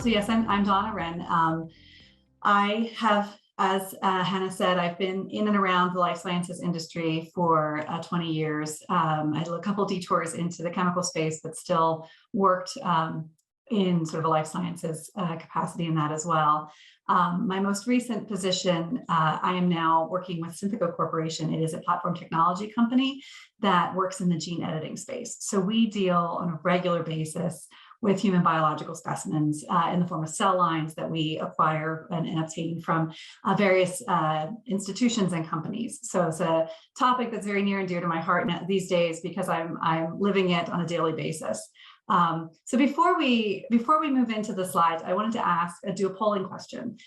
So yes, I'm Donna Wren. I have, as Hannah said, I've been in and around the life sciences industry for 20 years. I had a couple detours into the chemical space, but still worked in sort of a life sciences capacity in that as well. My most recent position, I am now working with Synthico Corporation. It is a platform technology company that works in the gene editing space. So we deal on a regular basis with human biological specimens in the form of cell lines that we acquire and obtain from various institutions and companies. So it's a topic that's very near and dear to my heart these days because I'm living it on a daily basis. So before we move into the slides, I wanted to do a polling question.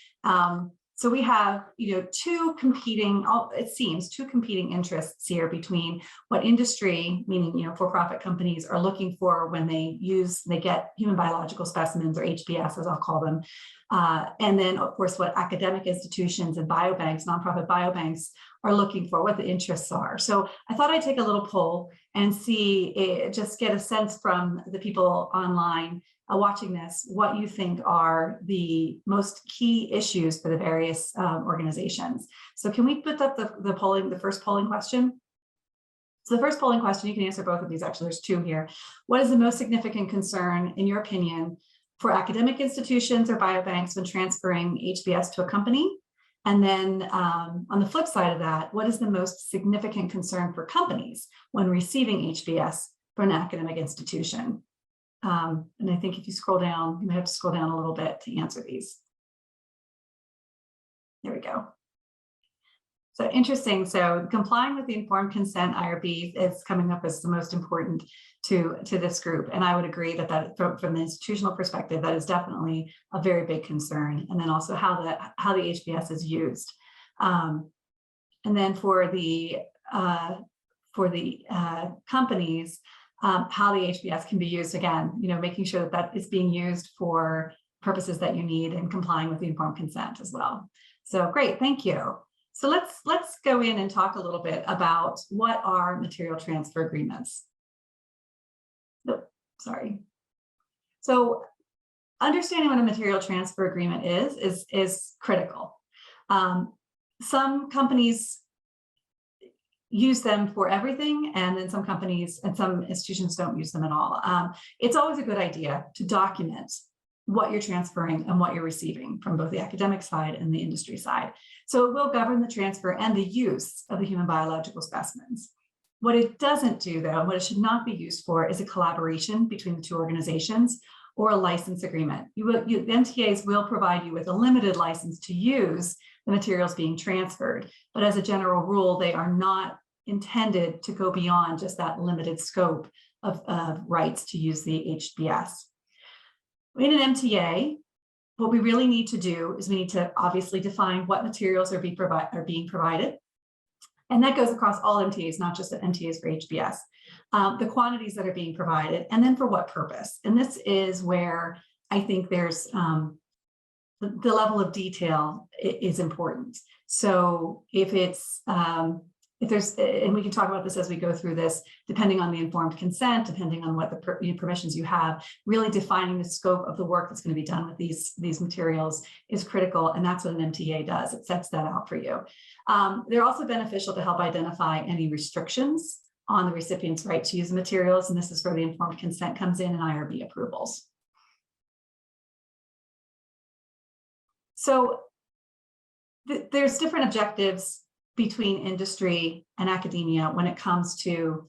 So we have, two competing interests here between what industry, meaning, for-profit companies are looking for when they get human biological specimens, or HBS, as I'll call them. And then, of course, what academic institutions and biobanks, nonprofit biobanks, are looking for, what the interests are. So I thought I'd take a little poll and just get a sense from the people online watching this, what you think are the most key issues for the various organizations. So can we put up the first polling question? So the first polling question, you can answer both of these, actually, there's two here. What is the most significant concern, in your opinion, for academic institutions or biobanks when transferring HBS to a company? And then on the flip side of that, what is the most significant concern for companies when receiving HBS from an academic institution? And I think if you scroll down, you might have to scroll down a little bit to answer these. There we go. So interesting. So complying with the informed consent IRB is coming up as the most important to this group. And I would agree that from the institutional perspective, that is definitely a very big concern. And then also how the HBS is used. And then for the companies, how the HBS can be used, again, making sure that is being used for purposes that you need and complying with the informed consent as well. So great, thank you. So let's go in and talk a little bit about what are material transfer agreements. Oh, sorry. So understanding what a material transfer agreement is critical. Some companies use them for everything, and then some companies and some institutions don't use them at all. It's always a good idea to document what you're transferring and what you're receiving from both the academic side and the industry side. So it will govern the transfer and the use of the human biological specimens. What it doesn't do, though, what it should not be used for, is a collaboration between the two organizations or a license agreement. The MTAs will provide you with a limited license to use the materials being transferred, but as a general rule, they are not intended to go beyond just that limited scope of rights to use the HBS. In an MTA, what we really need to do is we need to obviously define what materials are being provided. And that goes across all MTAs, not just the MTAs for HBS. The quantities that are being provided, and then for what purpose. And this is where I think there's the level of detail is important. So if there's, and we can talk about this as we go through this, depending on the informed consent, depending on what the permissions you have, really defining the scope of the work that's going to be done with these materials is critical. And that's what an MTA does. It sets that out for you. They're also beneficial to help identify any restrictions on the recipient's right to use the materials. And this is where the informed consent comes in and IRB approvals. So there's different objectives between industry and academia when it comes to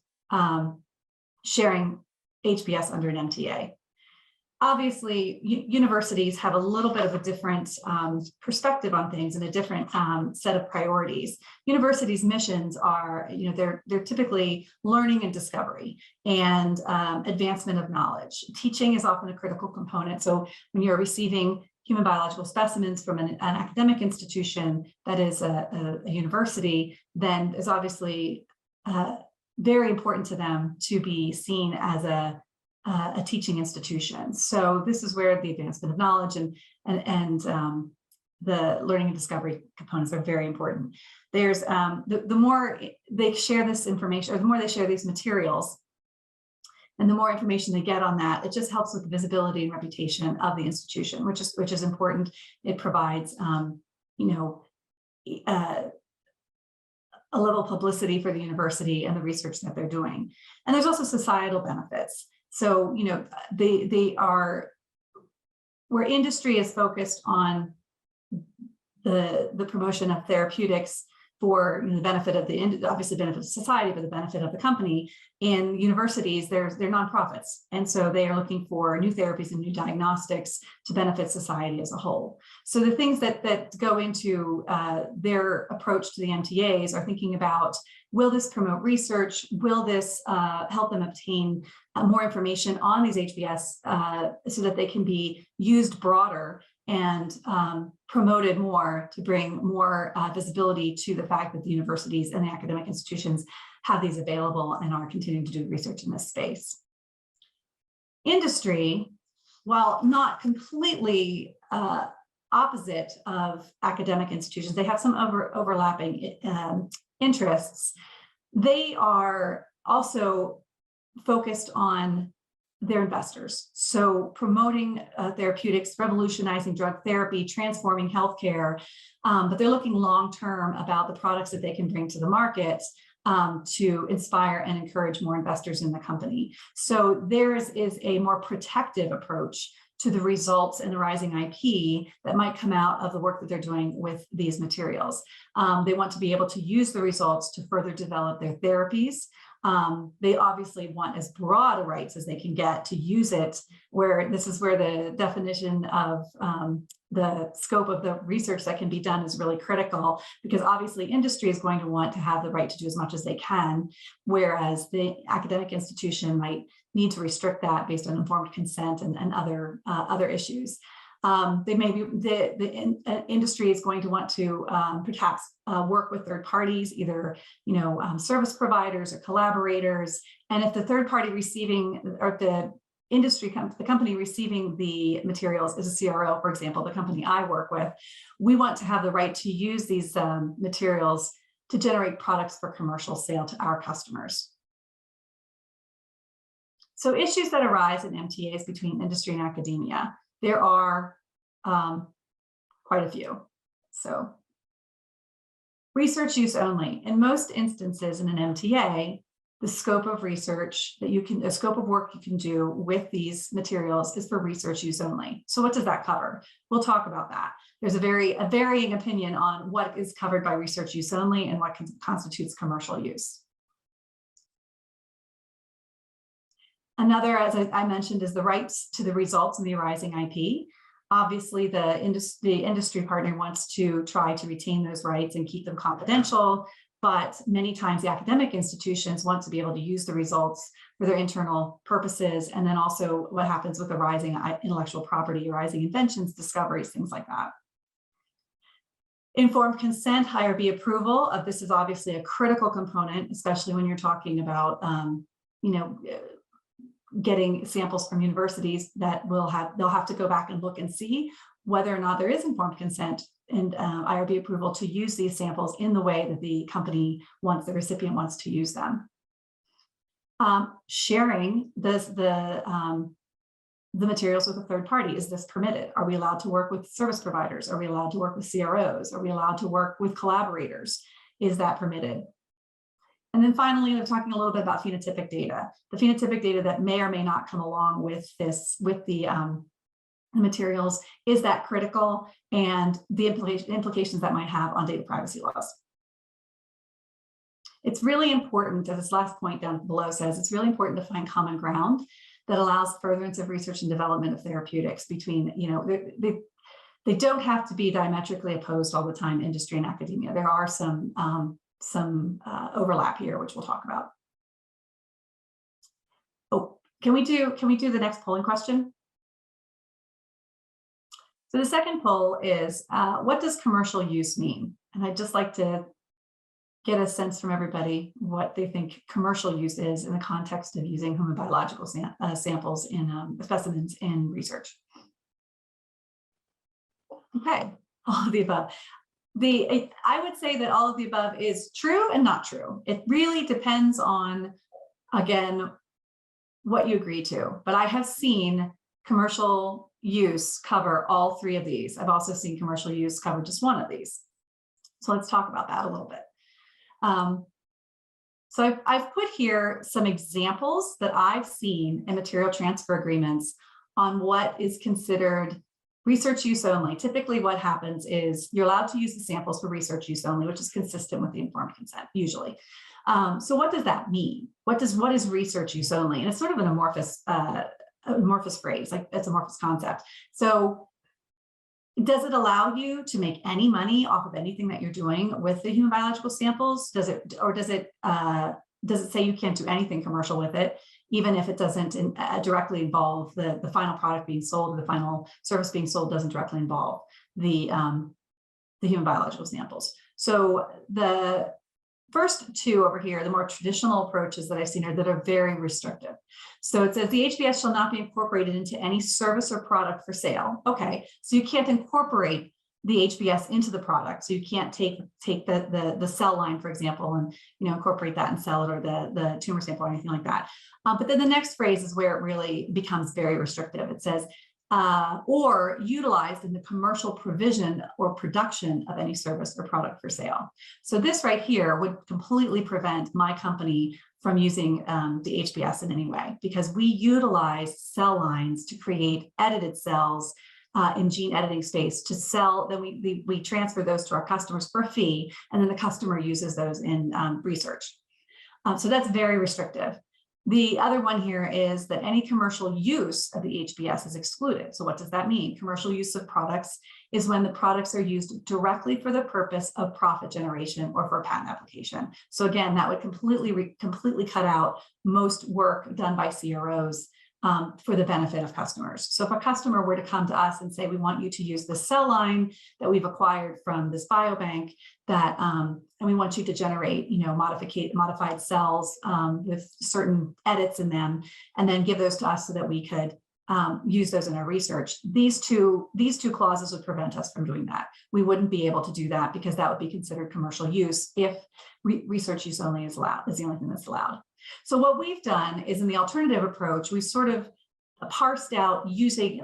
sharing HBS under an MTA. Obviously, universities have a little bit of a different perspective on things and a different set of priorities. Universities' missions are, they're typically learning and discovery and advancement of knowledge. Teaching is often a critical component. So when you're receiving human biological specimens from an academic institution that is a university, then it's obviously very important to them to be seen as a teaching institution. So this is where the advancement of knowledge and the learning and discovery components are very important. There's the more they share this information, or the more they share these materials, And the more information they get on that, it just helps with the visibility and reputation of the institution, which is important. It provides, a level of publicity for the university and the research that they're doing. And there's also societal benefits. So, they are, where industry is focused on the promotion of therapeutics for the benefit of obviously benefit of society, but the benefit of the company. In universities, they're nonprofits. And so they are looking for new therapies and new diagnostics to benefit society as a whole. So the things that go into their approach to the MTAs are thinking about, will this promote research? Will this help them obtain more information on these HBS so that they can be used broader and promoted more to bring more visibility to the fact that the universities and the academic institutions have these available and are continuing to do research in this space. Industry, while not completely opposite of academic institutions, they have some overlapping interests. They are also focused on their investors. So promoting therapeutics, revolutionizing drug therapy, transforming healthcare, but they're looking long-term about the products that they can bring to the market to inspire and encourage more investors in the company. So theirs is a more protective approach to the results and the rising IP that might come out of the work that they're doing with these materials. They want to be able to use the results to further develop their therapies. They obviously want as broad a rights as they can get to use it, where this is where the definition of the scope of the research that can be done is really critical, because obviously industry is going to want to have the right to do as much as they can, whereas the academic institution might need to restrict that based on informed consent and other issues. The industry is going to want to perhaps work with third parties, either service providers or collaborators. And if the third party receiving, or the company receiving the materials is a CRO, for example, the company I work with, we want to have the right to use these materials to generate products for commercial sale to our customers. So issues that arise in MTAs between industry and academia. There are quite a few. So research use only. In most instances in an MTA, the scope of research that the scope of work you can do with these materials is for research use only. So what does that cover? We'll talk about that. There's a varying opinion on what is covered by research use only and what constitutes commercial use. Another, as I mentioned, is the rights to the results and the arising IP. Obviously, the industry partner wants to try to retain those rights and keep them confidential, but many times the academic institutions want to be able to use the results for their internal purposes, and then also what happens with arising intellectual property, arising inventions, discoveries, things like that. Informed consent, IRB approval of this is obviously a critical component, especially when you're talking about getting samples from universities that they'll have to go back and look and see whether or not there is informed consent and IRB approval to use these samples in the way that the company wants, the recipient wants to use them. Sharing the materials with a third party, is this permitted? Are we allowed to work with service providers? Are we allowed to work with CROs? Are we allowed to work with collaborators? Is that permitted? And then finally, I'm talking a little bit about phenotypic data. The phenotypic data that may or may not come along with the materials, is that critical? And the implications that might have on data privacy laws. It's really important, as this last point down below says, it's really important to find common ground that allows furtherance of research and development of therapeutics between, they don't have to be diametrically opposed all the time, industry and academia. There are some overlap here, which we'll talk about. Oh, can we do the next polling question? So the second poll is, what does commercial use mean? And I'd just like to get a sense from everybody what they think commercial use is in the context of using human biological samples in specimens in research. Okay, all of the above. I would say that all of the above is true and not true. It really depends on, again, what you agree to, but I have seen commercial use cover all three of these. I've also seen commercial use cover just one of these. So let's talk about that a little bit. So I've put here some examples that I've seen in material transfer agreements on what is considered research use only. Typically what happens is you're allowed to use the samples for research use only, which is consistent with the informed consent usually. So what does that mean? What is research use only? And it's sort of an amorphous phrase, like it's an amorphous concept. So does it allow you to make any money off of anything that you're doing with the human biological samples? Does it say you can't do anything commercial with it, even if it doesn't directly involve the final product being sold, or the final service being sold doesn't directly involve the human biological samples? So the first two over here, the more traditional approaches that I've seen are that are very restrictive. So it says the HBS shall not be incorporated into any service or product for sale. Okay, so you can't incorporate the HBS into the product. So you can't take the cell line, for example, and incorporate that and sell it, or the tumor sample or anything like that. But then the next phrase is where it really becomes very restrictive. It says, or utilized in the commercial provision or production of any service or product for sale. So this right here would completely prevent my company from using the HBS in any way, because we utilize cell lines to create edited cells in gene editing space to sell. Then we transfer those to our customers for a fee, and then the customer uses those in research. So that's very restrictive. The other one here is that any commercial use of the HBS is excluded. So what does that mean? Commercial use of products is when the products are used directly for the purpose of profit generation or for a patent application. So again, that would completely cut out most work done by CROs for the benefit of customers. So if a customer were to come to us and say, we want you to use the cell line that we've acquired from this biobank, that and we want you to generate modified cells with certain edits in them, and then give those to us so that we could use those in our research. These two clauses would prevent us from doing that. We wouldn't be able to do that, because that would be considered commercial use if research use only is allowed, is the only thing that's allowed. So what we've done is, in the alternative approach, we've sort of parsed out using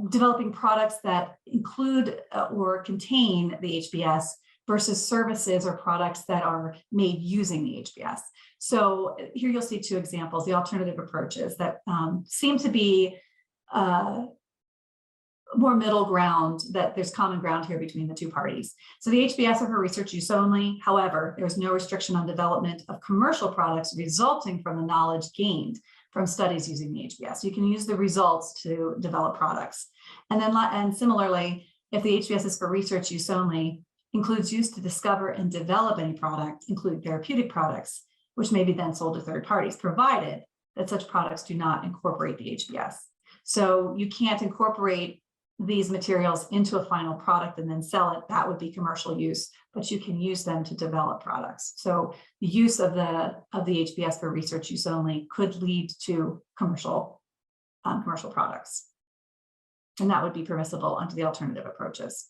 developing products that include or contain the HBS versus services or products that are made using the HBS. So here you'll see two examples, the alternative approaches that seem to be more middle ground, that there's common ground here between the two parties. So the HBS are for research use only. However, there's no restriction on development of commercial products resulting from the knowledge gained from studies using the HBS. You can use the results to develop products. And similarly, if the HBS is for research use only, includes use to discover and develop any product, including therapeutic products, which may be then sold to third parties, provided that such products do not incorporate the HBS. So you can't incorporate these materials into a final product and then sell it. That would be commercial use, but you can use them to develop products. So the use of the HBS for research use only could lead to commercial products, and that would be permissible under the alternative approaches.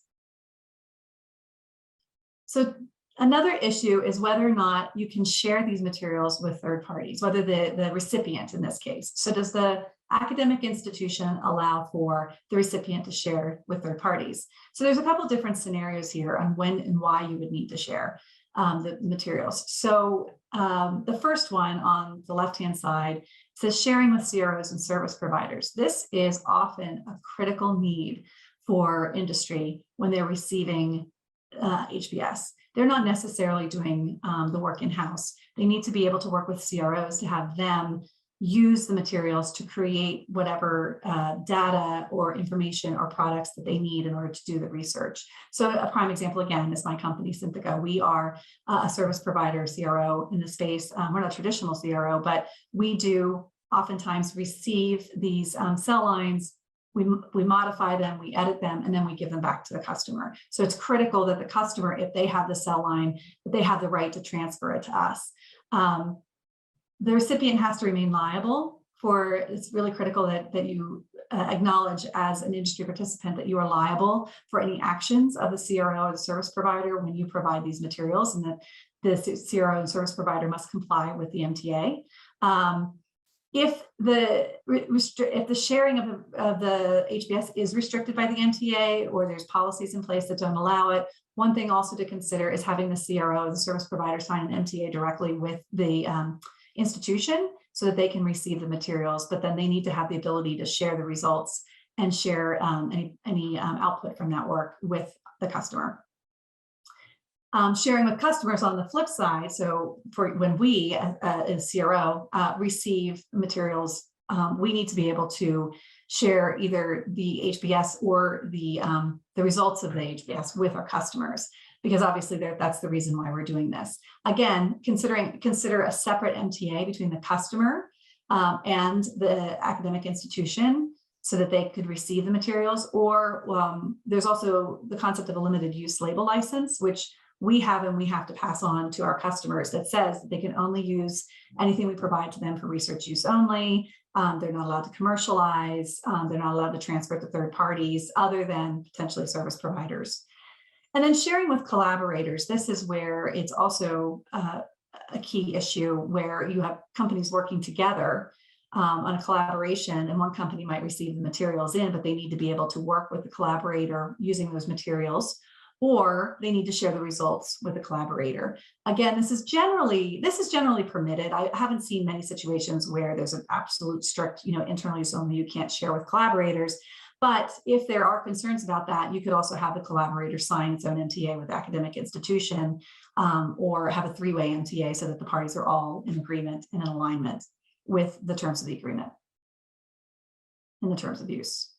So another issue is whether or not you can share these materials with third parties, whether the recipient in this case. So does the academic institution allow for the recipient to share with third parties? So there's a couple different scenarios here on when and why you would need to share the materials. So the first one on the left-hand side says sharing with CROs and service providers. This is often a critical need for industry when they're receiving HBS. They're not necessarily doing the work in-house. They need to be able to work with CROs to have them use the materials to create whatever data or information or products that they need in order to do the research. So a prime example, again, is my company, Synthica. We are a service provider CRO in the space. We're not a traditional CRO, but we do oftentimes receive these cell lines. We modify them, we edit them, and then we give them back to the customer. So it's critical that the customer, if they have the cell line, that they have the right to transfer it to us. The recipient has to remain liable for, it's really critical that you acknowledge as an industry participant that you are liable for any actions of the CRO or the service provider when you provide these materials, and that the CRO and service provider must comply with the MTA. If the sharing of the HBS is restricted by the MTA, or there's policies in place that don't allow it, one thing also to consider is having the CRO, the service provider, sign an MTA directly with the institution so that they can receive the materials, but then they need to have the ability to share the results and share any output from that work with the customer. Sharing with customers on the flip side, so for when we as CRO receive materials, we need to be able to share either the HBS or the results of the HBS with our customers, because obviously that's the reason why we're doing this. Again, consider a separate MTA between the customer and the academic institution so that they could receive the materials. Or there's also the concept of a limited use label license, which we have and we have to pass on to our customers, that says that they can only use anything we provide to them for research use only. They're not allowed to commercialize. They're not allowed to transfer to third parties other than potentially service providers. And then sharing with collaborators. This is where it's also a key issue, where you have companies working together on a collaboration, and one company might receive the materials in, but they need to be able to work with the collaborator using those materials, or they need to share the results with a collaborator. Again, this is generally permitted. I haven't seen many situations where there's an absolute strict, internal use only, you can't share with collaborators. But if there are concerns about that, you could also have the collaborator sign its own MTA with the academic institution, or have a three-way MTA so that the parties are all in agreement and in alignment with the terms of the agreement and the terms of use.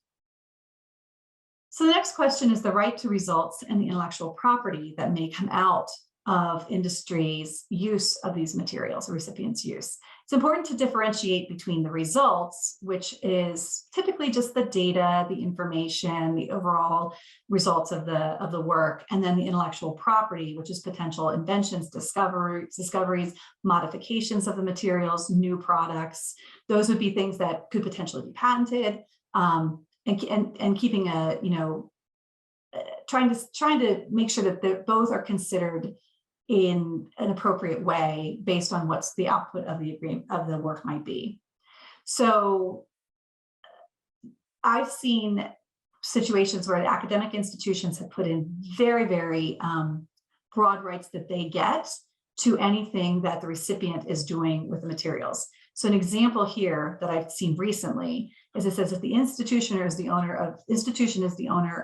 So the next question is the right to results and the intellectual property that may come out of industry's use of these materials, or recipients' use. It's important to differentiate between the results, which is typically just the data, the information, the overall results of the work, and then the intellectual property, which is potential inventions, discoveries, modifications of the materials, new products. Those would be things that could potentially be patented. And keeping trying to make sure that both are considered in an appropriate way based on what's the output of the agreement of the work might be. So I've seen situations where academic institutions have put in very, very broad rights that they get to anything that the recipient is doing with the materials. So an example here that I've seen recently is it says that the institution is the owner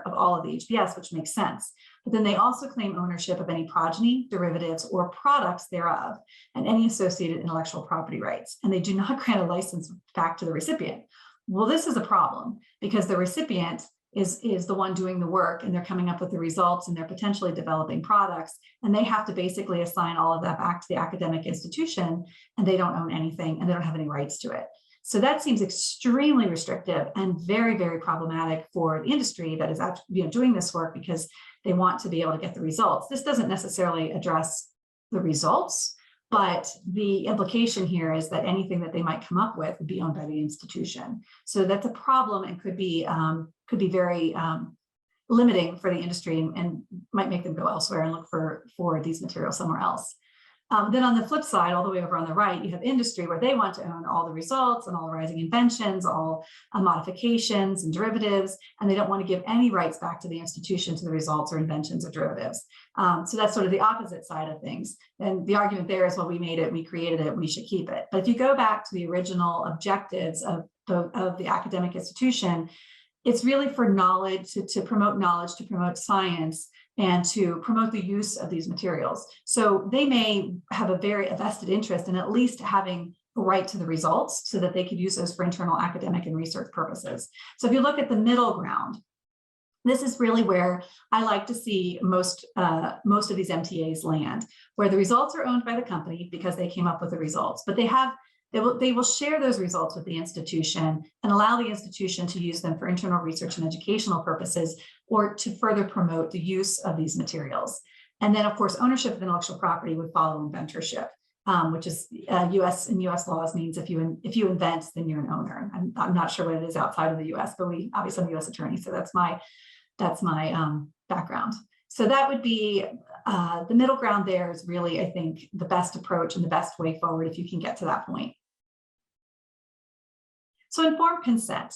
of all of the HBS, which makes sense. But then they also claim ownership of any progeny, derivatives, or products thereof, and any associated intellectual property rights. And they do not grant a license back to the recipient. Well, this is a problem because the recipient is the one doing the work, and they're coming up with the results, and they're potentially developing products, and they have to basically assign all of that back to the academic institution, and they don't own anything and they don't have any rights to it. So that seems extremely restrictive and very, very problematic for the industry that is doing this work, because they want to be able to get the results. This doesn't necessarily address the results, but the implication here is that anything that they might come up with would be owned by the institution. So that's a problem, and could be very limiting for the industry, and might make them go elsewhere and look for these materials somewhere else. Then on the flip side, all the way over on the right, you have industry, where they want to own all the results and all the rising inventions, all modifications and derivatives, and they don't want to give any rights back to the institution to the results or inventions or derivatives. So that's sort of the opposite side of things. And the argument there is, well, we made it, we created it, we should keep it. But if you go back to the original objectives of the academic institution, it's really for knowledge, to promote science, and to promote the use of these materials. So they may have a vested interest in at least having a right to the results so that they could use those for internal academic and research purposes. So if you look at the middle ground, this is really where I like to see most of these MTAs land, where the results are owned by the company because they came up with the results, but they will share those results with the institution and allow the institution to use them for internal research and educational purposes, or to further promote the use of these materials. And then, of course, ownership of intellectual property would follow inventorship, which is U.S. laws means if you invent, then you're an owner. I'm not sure what it is outside of the U.S., but obviously I'm a U.S. attorney, so that's my background. So that would be the middle ground. There is really, I think, the best approach and the best way forward if you can get to that point. So informed consent.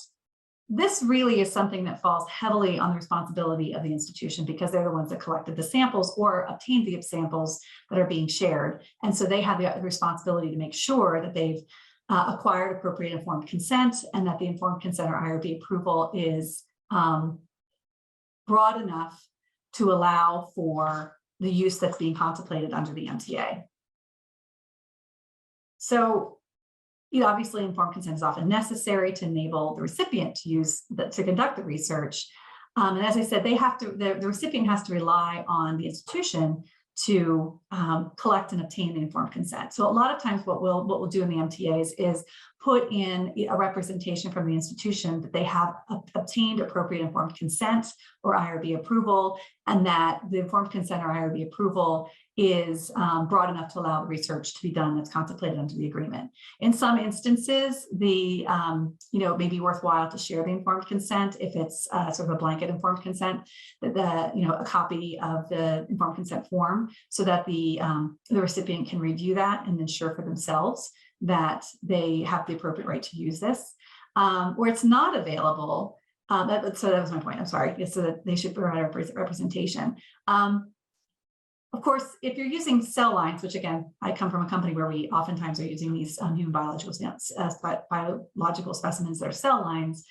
This really is something that falls heavily on the responsibility of the institution because they're the ones that collected the samples or obtained the samples that are being shared. And so they have the responsibility to make sure that they've acquired appropriate informed consent and that the informed consent or IRB approval is broad enough to allow for the use that's being contemplated under the MTA. So, obviously informed consent is often necessary to enable the recipient to conduct the research. And as I said, the recipient has to rely on the institution to collect and obtain the informed consent. So a lot of times what we'll do in the MTAs is put in a representation from the institution that they have obtained appropriate informed consent or IRB approval, and that the informed consent or IRB approval is broad enough to allow the research to be done that's contemplated under the agreement. In some instances, it may be worthwhile to share the informed consent if it's sort of a blanket informed consent, a copy of the informed consent form, so that the recipient can review that and ensure for themselves that they have the appropriate right to use this. Where it's not available, so that was my point, I'm sorry, so that they should provide a representation. Of course, if you're using cell lines, which again, I come from a company where we oftentimes are using these human biological specimens that are cell lines,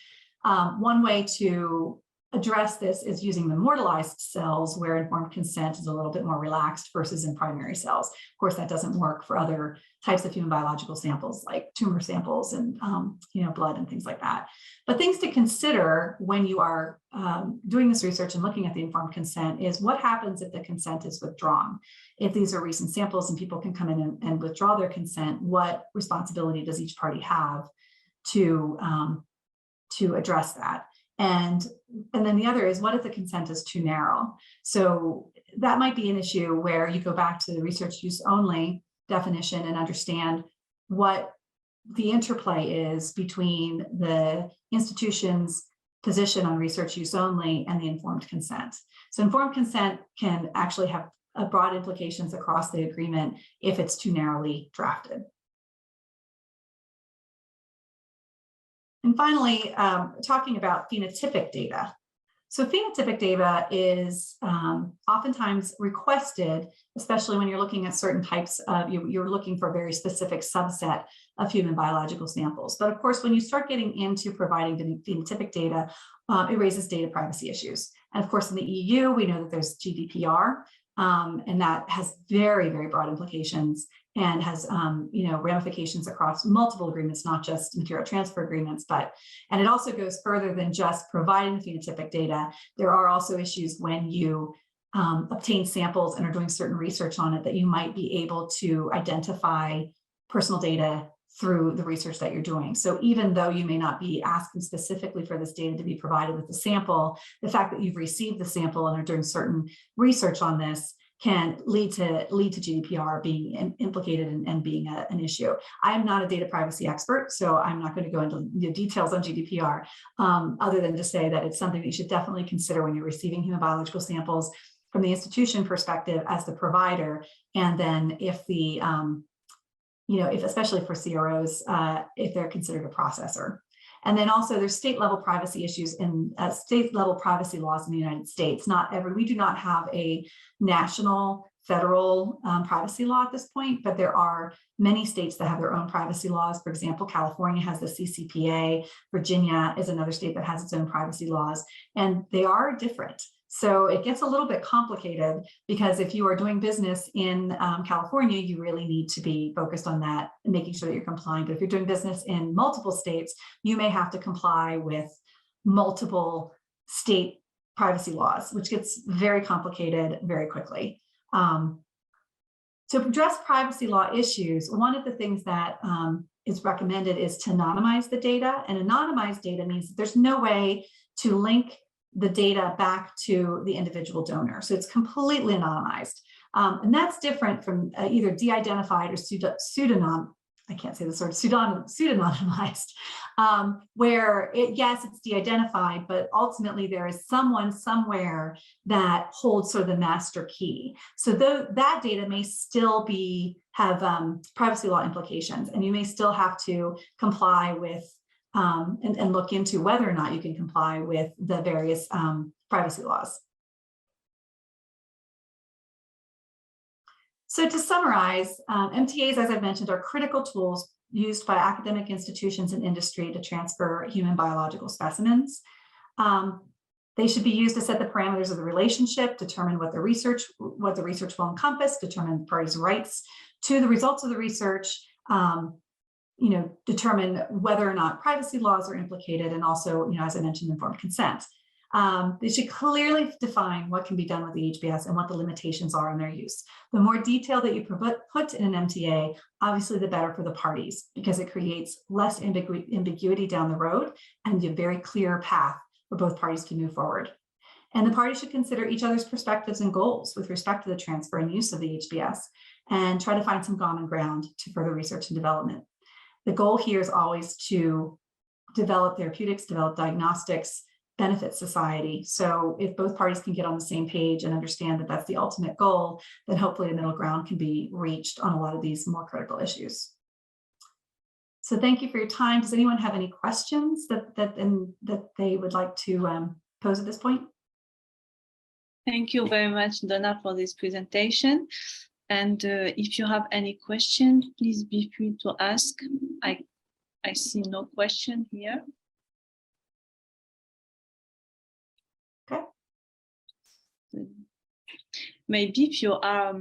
one way to address this is using the mortalized cells where informed consent is a little bit more relaxed versus in primary cells. Of course, that doesn't work for other types of human biological samples like tumor samples and blood and things like that. But things to consider when you are doing this research and looking at the informed consent is what happens if the consent is withdrawn. If these are recent samples and people can come in and withdraw their consent, what responsibility does each party have to address that? And then the other is, what if the consent is too narrow? So that might be an issue where you go back to the research use only definition and understand what the interplay is between the institution's position on research use only and the informed consent. So informed consent can actually have broad implications across the agreement if it's too narrowly drafted. And finally, talking about phenotypic data. So phenotypic data is oftentimes requested, especially when you're looking at certain types of, you're looking for a very specific subset of human biological samples. But of course, when you start getting into providing phenotypic data, it raises data privacy issues. And of course, in the EU, we know that there's GDPR, and that has very, very broad implications and has ramifications across multiple agreements, not just material transfer agreements, and it also goes further than just providing the phenotypic data. There are also issues when you obtain samples and are doing certain research on it that you might be able to identify personal data through the research that you're doing. So even though you may not be asking specifically for this data to be provided with the sample, the fact that you've received the sample and are doing certain research on this can lead to GDPR being implicated and being an issue. I am not a data privacy expert, so I'm not going to go into the details on GDPR, other than to say that it's something that you should definitely consider when you're receiving human biological samples from the institution perspective as the provider. And then if the, if especially for CROs, if they're considered a processor. And then also there's state level privacy issues in state level privacy laws in the United States. We do not have a national federal privacy law at this point, but there are many states that have their own privacy laws. For example, California has the CCPA, Virginia is another state that has its own privacy laws, and they are different. So it gets a little bit complicated because if you are doing business in California, you really need to be focused on that and making sure that you're complying. But if you're doing business in multiple states, you may have to comply with multiple state privacy laws, which gets very complicated very quickly. To address privacy law issues, one of the things that is recommended is to anonymize the data. And anonymized data means that there's no way to link the data back to the individual donor. So it's completely anonymized. And that's different from either de-identified or pseudonymized, where yes, it's de-identified, but ultimately there is someone somewhere that holds sort of the master key. So that data may still have privacy law implications, and you may still have to comply with and look into whether or not you can comply with the various privacy laws. So to summarize, MTAs, as I've mentioned, are critical tools used by academic institutions and industry to transfer human biological specimens. They should be used to set the parameters of the relationship, determine what the research will encompass, determine parties' rights to the results of the research, determine whether or not privacy laws are implicated, and also, as I mentioned, informed consent. They should clearly define what can be done with the HBS and what the limitations are in their use. The more detail that you put in an MTA, obviously the better for the parties, because it creates less ambiguity down the road and a very clear path for both parties to move forward. And the parties should consider each other's perspectives and goals with respect to the transfer and use of the HBS, and try to find some common ground to further research and development. The goal here is always to develop therapeutics, develop diagnostics, benefit society. So if both parties can get on the same page and understand that that's the ultimate goal, then hopefully a middle ground can be reached on a lot of these more critical issues. So thank you for your time. Does anyone have any questions that they would like to pose at this point? Thank you very much, Donna, for this presentation. And if you have any questions, please be free to ask. I see no question here. Okay. Maybe if you are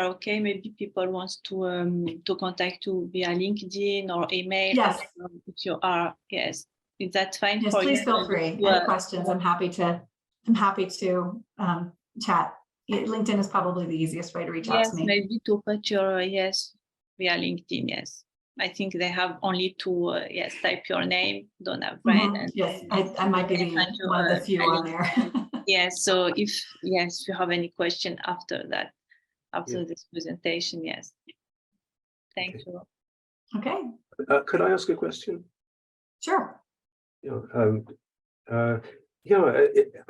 okay, maybe people want to contact you via LinkedIn or email. Yes. If you are, yes, is that fine? Yes, for please you? feel free. Any questions? I'm happy to chat. LinkedIn is probably the easiest way to reach out to me. Maybe to put your via LinkedIn. Yes, I think they have only to type your name, Donna Brand. And yes, I might be one of the few on there. Yes, so if you have any question after that, after this presentation, yes. Thank you. Okay. Could I ask a question? Sure. I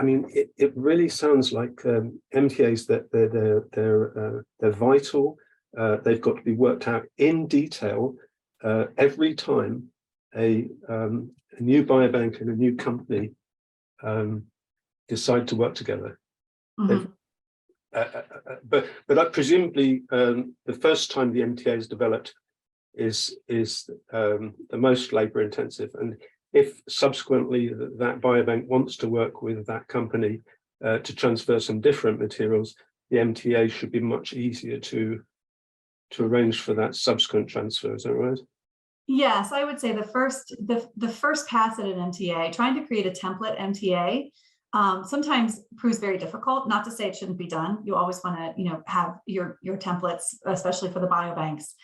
mean, it really sounds like MTAs that they're vital. They've got to be worked out in detail every time a new biobank and a new company decide to work together. Mm-hmm. But presumably the first time the MTA is developed is the most labor intensive, and if subsequently that biobank wants to work with that company to transfer some different materials, the MTA should be much easier to arrange for that subsequent transfer. Is that right? Yes, I would say the first pass at an MTA, trying to create a template MTA, sometimes proves very difficult. Not to say it shouldn't be done. You always want to, have your templates, especially for the biobanks.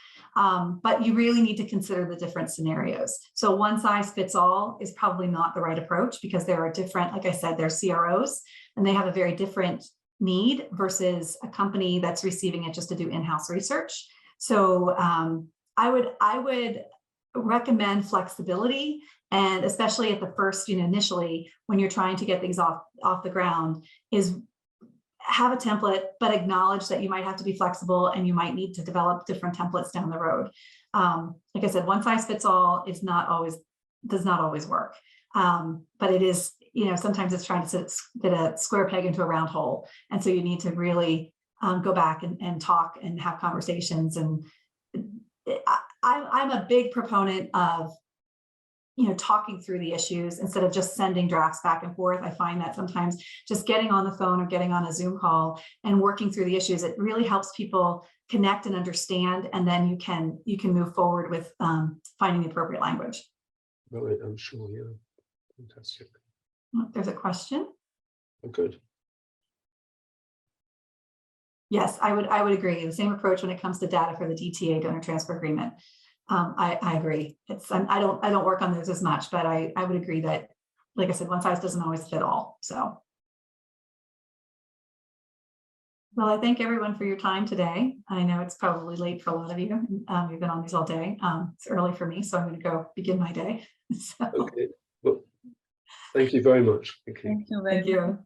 But you really need to consider the different scenarios. So one size fits all is probably not the right approach, because there are different, like I said, they're CROs, and they have a very different need versus a company that's receiving it just to do in-house research. So I would recommend flexibility, and especially at the first, initially when you're trying to get things off the ground, is have a template, but acknowledge that you might have to be flexible and you might need to develop different templates down the road. Like I said, one size fits all does not always work. But it is, sometimes it's trying to fit a square peg into a round hole. And so you need to really go back and talk and have conversations. And I'm a big proponent of talking through the issues instead of just sending drafts back and forth. I find that sometimes just getting on the phone or getting on a Zoom call and working through the issues, it really helps people connect and understand, and then you can move forward with finding the appropriate language. Right, I'm sure, yeah. Fantastic. There's a question. Oh, good. Yes, I would agree. The same approach when it comes to data for the DTA, donor transfer agreement. I agree. I don't work on those as much, but I would agree that, like I said, one size doesn't always fit all. So, well, I thank everyone for your time today. I know it's probably late for a lot of you. You've been on these all day. It's early for me, so I'm going to go begin my day. So. Okay. Well, thank you very much. Thank you very much.